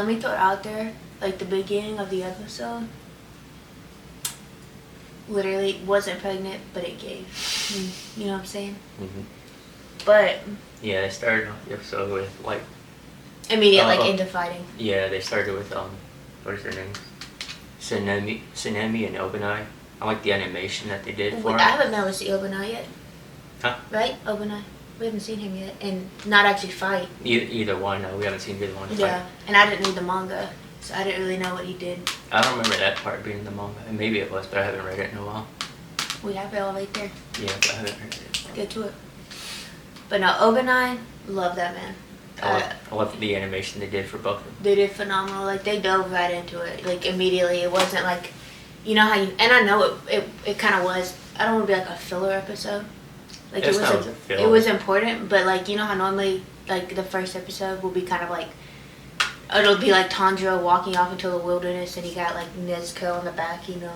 let me throw it out there. Like, the beginning of the episode literally wasn't pregnant, but it gave. You know what I'm saying? Mm-hmm. But yeah, they started off the episode with like immediate into fighting. Yeah, they started with what is their name? Tsunemi and Obanai. I like the animation that they did for him. I haven't met with the Obanai yet. Huh? Right? Obanai. We haven't seen him yet, and not actually fight. Either one. No, we haven't seen either one fight. Yeah, and I didn't read the manga, so I didn't really know what he did. I don't remember that part being in the manga. And maybe it was, but I haven't read it in a while. We have it all right there. Yeah, but I haven't read it. Get to it. But no, Obanai, love that man. I love the animation they did for both of them. They did phenomenal. Like, they dove right into it. Like, immediately. It wasn't like, you know how you, and I know it kind of was, I don't want to be like a filler episode. Like, it was important, but like, you know how normally, like, the first episode will be kind of like, it'll be like Tanjiro walking off into the wilderness and he got like Nezuko on the back, you know.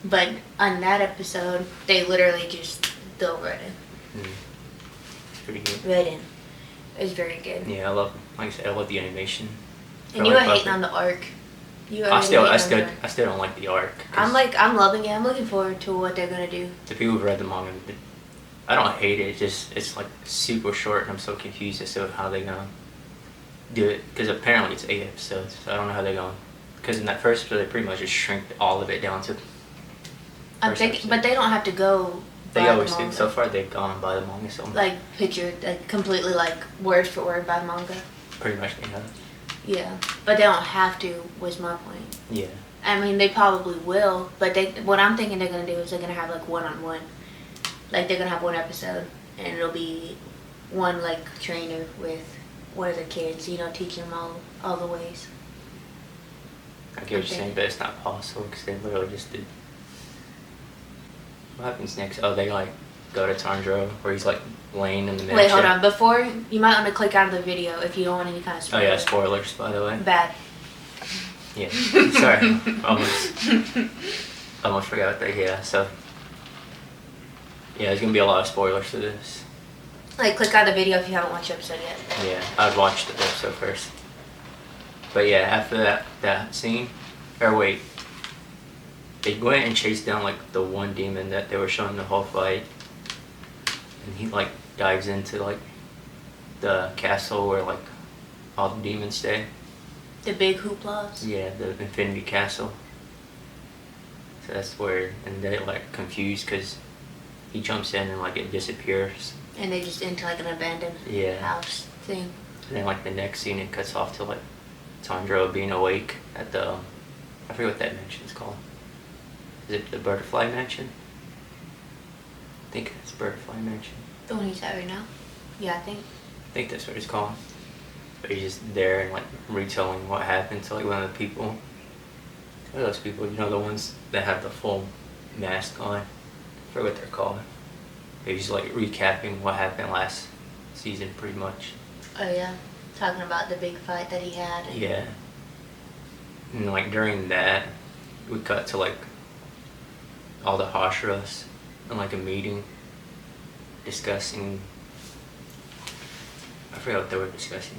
But on that episode, they literally just dove right in. It's pretty good. Right in. It was very good. Yeah, I love, like I said, I love the animation. And you were hating on the arc. I still don't like the arc. I'm loving it. I'm looking forward to what they're gonna do. The people who've read the manga, I don't hate it. It's like super short, and I'm so confused as to how they're gonna do it. Because apparently it's 8 episodes, so I don't know how they're going. Because in that first episode, they pretty much just shrink all of it down to. I'm thinking, but they don't have to go. They always do. So far, they've gone by the manga so much. Like completely like word for word by manga. Pretty much they have. Yeah, but they don't have to. Was my point. Yeah. I mean, they probably will, but what I'm thinking they're gonna do is they're gonna have like one-on-one. Like, they're gonna have one episode, and it'll be one like trainer with one of the kids, you know, teaching them all the ways. I get what you're saying, but it's not possible because they literally just did. What happens next? Oh, they like go to Tanjiro where he's like laying in the mansion. Wait, hold on. Before, you might want to click out of the video if you don't want any kind of spoilers. Oh yeah, spoilers, by the way. Bad. Yeah. Sorry. Almost forgot that. Yeah. So. Yeah, there's gonna be a lot of spoilers for this. Like, click out of the video if you haven't watched the episode yet. Yeah, I'd watch the episode first. But yeah, after that scene, or wait, they went and chased down like the one demon that they were showing the whole fight, and he like dives into like the castle where like all the demons stay. The big hooplas. Yeah, the Infinity Castle. So that's where, and they like confused because he jumps in and like it disappears. And they just into like an abandoned house thing. And then like the next scene, it cuts off to like Tanjiro being awake at the, I forget what that mansion's called. Is it the Butterfly Mansion? I think it's Butterfly Mansion. The one he's at right now? Yeah, I think that's what it's called. But he's just there and like retelling what happened to like one of the people. What are those people? You know, the ones that have the full mask on. I forget what they're called. He's like recapping what happened last season pretty much. Oh yeah. Talking about the big fight that he had. Yeah. And like during that, we cut to like all the Hashiras in like a meeting discussing, I forgot what they were discussing.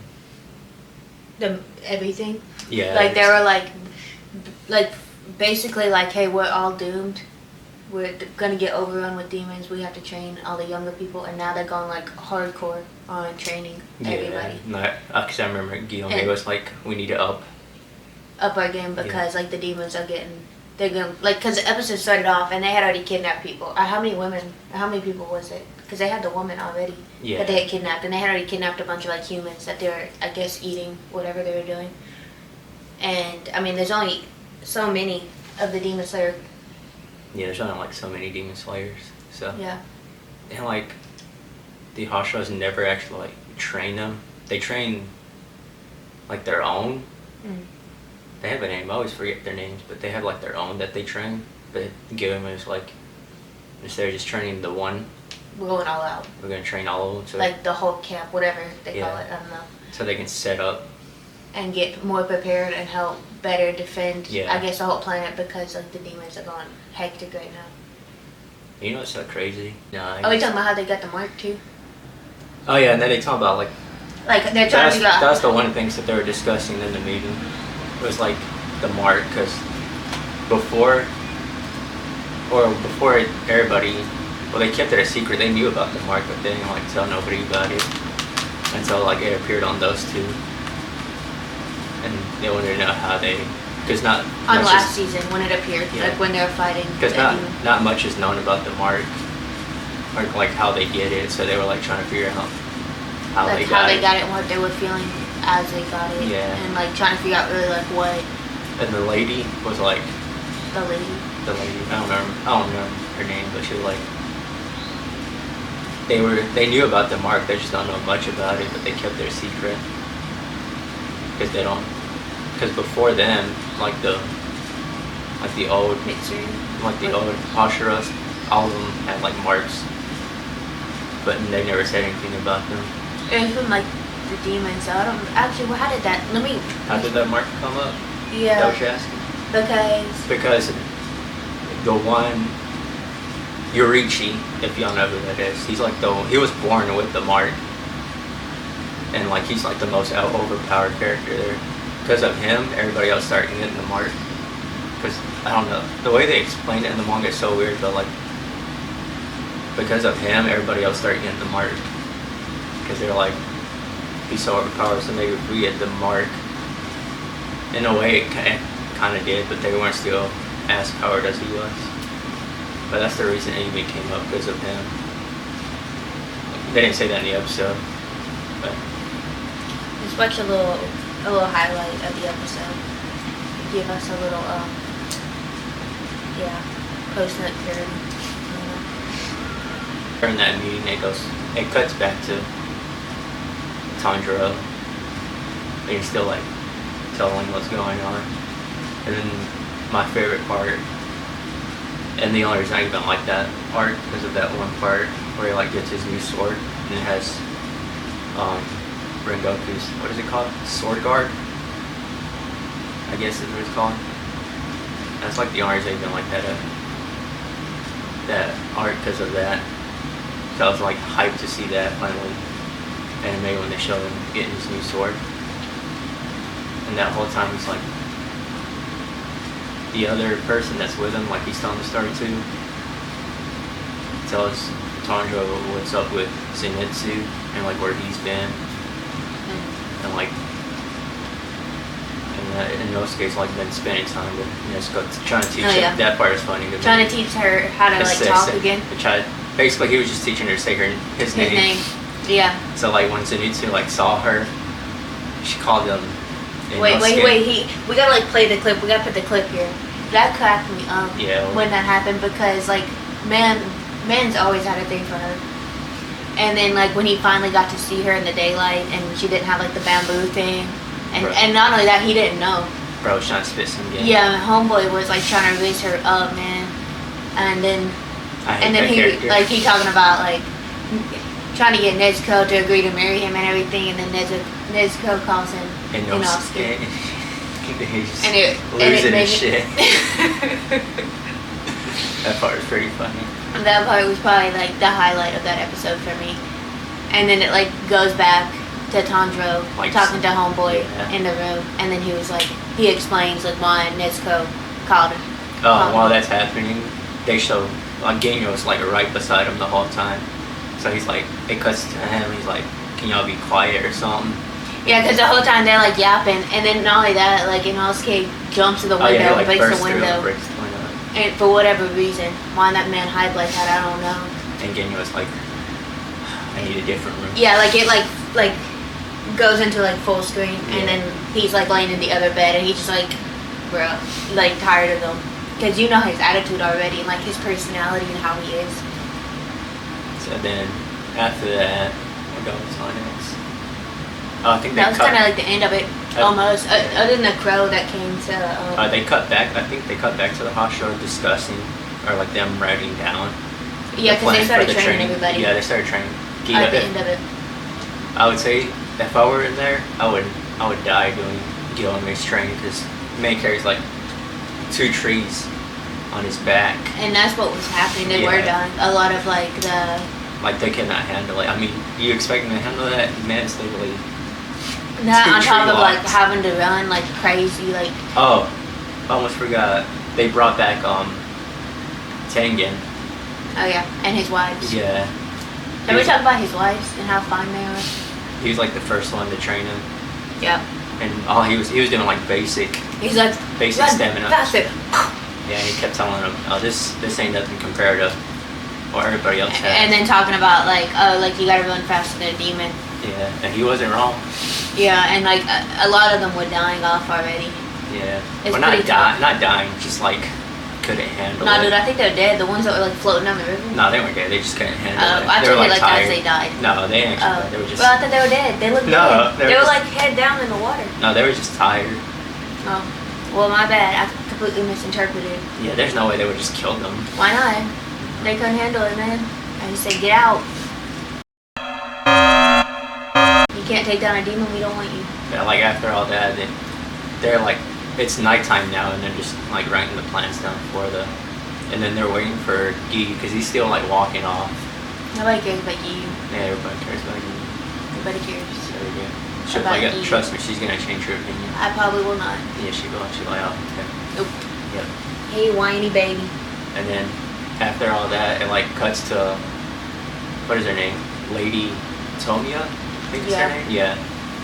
Everything? Yeah. Like they were like basically like, hey, we're all doomed. We're gonna get overrun with demons. We have to train all the younger people, and now they're going like hardcore on training everybody. Yeah, because I remember Guillaume was like, we need to up our game because like the demons are they're gonna like, because the episode started off and they had already kidnapped people. How many people was it? Because they had the woman already that they had kidnapped, and they had already kidnapped a bunch of like humans that they were, I guess, eating whatever they were doing. And I mean, there's only so many of the Demon Slayer. Yeah, there's only like so many Demon Slayers, so. Yeah. And like, the Hashiras never actually like train them. They train like their own. Mm. They have a name, I always forget their names, but they have like their own that they train. But Guillaume is like, instead of just training the one, we're going all out. We're going to train all of them. So like the whole camp, whatever they call it, I don't know. So they can set up. And get more prepared and help better defend, I guess, the whole planet, because like the demons are going hectic right now. You know what's so crazy? No, are we talking about how they got the mark too? Oh yeah, and then they talk about like Like they're trying to figure out. That's the one things that they were discussing in the meeting. It was like the mark, because before everybody, well, they kept it a secret. They knew about the mark, but they didn't like tell nobody about it until like it appeared on those two, and they wanted to know how they, because not on last season when it appeared, yeah. like when they were fighting. Because not much is known about the mark, or like how they get it. So they were like trying to figure out how like they how got they it. got it and what they were feeling as they got it. Yeah. And like trying to figure out really like what. And the lady was like. The lady. I don't know her name, but she was like. They knew about the mark. They just don't know much about it, but they kept their secret. Because they don't. Because before them, like the old Mitsuri. Like the old Asheras, all of them had like marks, but they never said anything about them. Even like the demons. So I don't actually. Well, how did that? How did that mark come up? Yeah. That what you're asking? Because the one Yorichi, if y'all know who that is, he was born with the mark, and like he's like the most overpowered character there. Because of him, everybody else started getting the mark. Because I don't know, the way they explain it in the manga is so weird, but like because of him, everybody else started getting the mark. Because they're like, he's so overpowered, so maybe if we get the mark, in a way it kind of did, but they weren't still as powered as he was. But that's the reason it even came up, because of him. They didn't say that in the episode, but just watch a little highlight of the episode. Give us a little post-nut period. During that meeting, it cuts back to Tanjiro. And he's still like telling what's going on. And then my favorite part, and the only reason I even like that part, because of that one part where he like gets his new sword and it has Rengoku's, what is it called? Sword guard? I guess is what it's called. That's like the only reason I even like that art, because of that. So I was like hyped to see that finally anime when they showed him getting his new sword. And that whole time he's like, the other person that's with him, like he's telling the story to, tells Tanjiro what's up with Zenitsu and like where he's been. And like, in Nosuke's like been spending time with Nezuko, trying to teach him. That part is funny to me. Trying to teach her how to like talk again. Basically, he was just teaching her to say his name. Yeah. So like when Zenitsu like saw her, she called him. Wait. We gotta like play the clip. We gotta put the clip here. That cracked me up. Yeah. When that happened, because like man's always had a thing for her. And then like when he finally got to see her in the daylight, and she didn't have like the bamboo thing, and not only that, he didn't know. Bro was trying to spit some game. Yeah, homeboy was like trying to raise her up, man. And then he talking about like trying to get Nezuko to agree to marry him and everything, and then Nezuko calls him Inosuke. And losing his shit. That part was pretty funny. That part was probably like the highlight of that episode for me. And then it like goes back to Tanjiro like, talking to homeboy in the room, and then he explains like why Nezuko called him. While that's happening, they show Genyo's like right beside him the whole time. So he's like, it cuts to him, he's like, can y'all be quiet or something? Yeah, because the whole time they're like yapping, and then not only that, like Inosuke jumps to the window, breaks the window. And for whatever reason, why that man hype like that, I don't know. And Genyo was like, I need a different room. Yeah, like it like goes into like full screen, and then he's like laying in the other bed, and he's just like, bro, like tired of them. Because you know his attitude already, and like his personality and how he is. So then, after that, what goes on next? I think that was kind of like the end of it, almost. Other than the crow that came to. They cut back. I think they cut back to the Hashira discussing, or like them writing down. Yeah, because they started training everybody. Yeah, they started training. At the end of it. I would say if I were in there, I would die doing Gilgamesh training, because main carries like 2 trees on his back. And that's what was happening. They were dying. A lot of like the. Like they cannot handle it. I mean, you expect them to handle that? Man's literally That on top of like locked. having to run like crazy, like. Oh, I almost forgot. They brought back Tengen. Oh yeah, and his wives. Yeah. Can we talk about his wives and how fine they are? He was like the first one to train him. Yeah. And he was doing like basic. He's like basic stamina. That's it. Yeah, he kept telling him, "Oh, this ain't nothing compared to what everybody else has." And then talking about like, oh, like you gotta run faster than a demon. Yeah, and he wasn't wrong. Yeah, and like a lot of them were dying off already. Yeah. It's well, not dying, just like couldn't handle it. No, dude, I think they're dead. The ones that were like floating down the river. No, they weren't dead. They just couldn't handle it. I They were took it like tired. as they died. No, they ain't actually died. They were just. Well, I thought they were dead. They looked No, dead. They were like head down in the water. No, they were just tired. Oh, well, my bad. I completely misinterpreted. Yeah, there's no way they would just kill them. Why not? They couldn't handle it, man. I just said, get out. You can't take down a demon. We don't want you. Yeah, like after all that, they're like, it's nighttime now, and they're just like writing the plans down for the. And then they're waiting for Guy because he's still like walking off. Nobody cares about you. Yeah, everybody cares about you. Nobody cares. There you go. She'll, About like, you. trust me, she's gonna change her opinion. I probably will not. Yeah, she will. She'll like, oh, okay. Nope. Yep. Hey, whiny baby. And then after all that, it like cuts to what is her name? Lady Tomia, I think is her name. Yeah.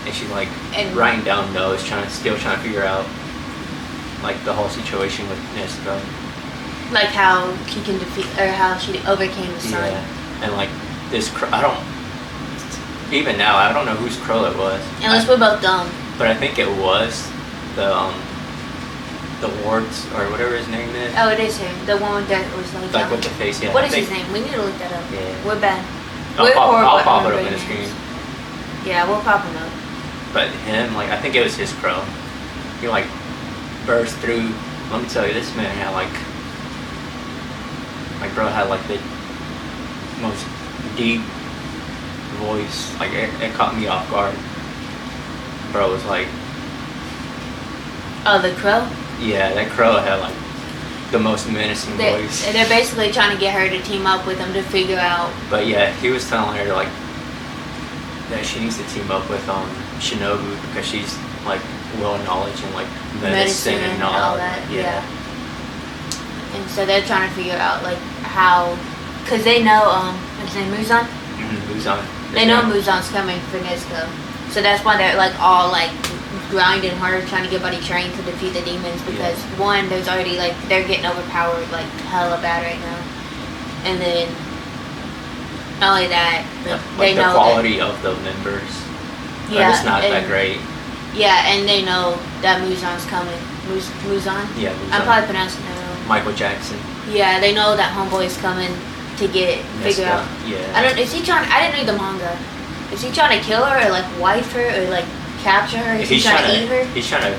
And she's like writing down notes, still trying to figure out like the whole situation with Nezuko. Like how she can defeat, or how she overcame the sun. Yeah. And like this, even now, I don't know whose crow it was. Unless we're both dumb. But I think it was the wards or whatever his name is. Oh, it is him. The one that was like. Like with the face, yeah. What is his name? We need to look that up. Yeah. We're bad. I'll pop it up in the screen. Yeah, we'll pop him up. But him, like, I think it was his crow. He like burst through. Let me tell you, this man had like. My bro had like the most deep voice. Like it caught me off guard. Bro was like. Oh, the crow? Yeah, that crow had like the most menacing voice. They're basically trying to get her to team up with him to figure out. But yeah, he was telling her like that she needs to team up with Shinobu because she's like well knowledge and like medicine and all that. Yeah. And so they're trying to figure out like how, cause they know what's his name, MUZAN? MUZAN. They know MUZAN's coming for Nezuko, so that's why they're like all like grinding hard trying to get Buddy trained to defeat the demons because one, there's already like they're getting overpowered like hella bad right now, and then not only that, they know the quality of the members. Yeah, it's not that great. Yeah, and they know that MUZAN's coming. MUZAN? Yeah, MUZAN. I'm probably pronouncing it wrong. Michael Jackson. Yeah, they know that homeboy's coming to figure out. Yeah. Is he trying? I didn't read the manga. Is he trying to kill her or like wife her or like capture her? Is he trying to eat her? He's trying to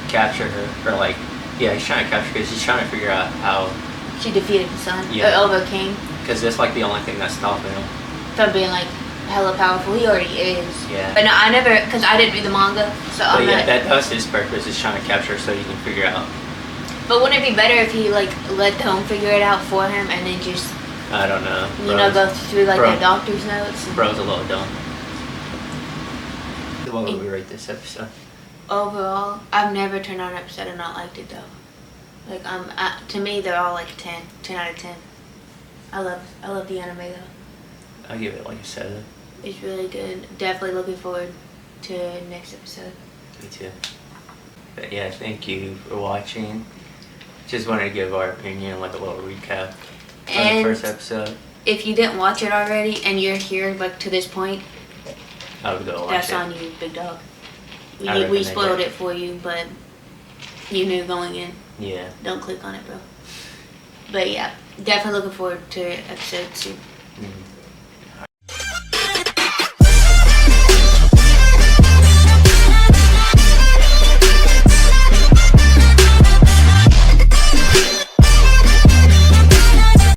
capture her or like, yeah, he's trying to capture her because he's trying to figure out how she defeated the sun or overcame. Because that's like the only thing that's stopping him from being like hella powerful. He already is. Yeah. But no, I never, because I didn't read the manga, so I'm not. That's his purpose, is trying to capture her so he can figure out. But wouldn't it be better if he like let them figure it out for him and then just I don't know. Go through like the doctor's notes? Bro's a little dumb. What would we rate this episode? Overall, I've never turned on an episode and not liked it though. Like to me they're all like 10 out of 10. I love the anime though. I'll give it like a 7. It's really good. Definitely looking forward to next episode. Me too. But yeah, thank you for watching. Just wanted to give our opinion, like a little recap on the first episode. If you didn't watch it already and you're here like to this point, I would go watch that's it. on you, big dog. We spoiled it for you, but you knew going in. Yeah. Don't click on it, bro. But yeah, definitely looking forward to episode 2. Mm-hmm.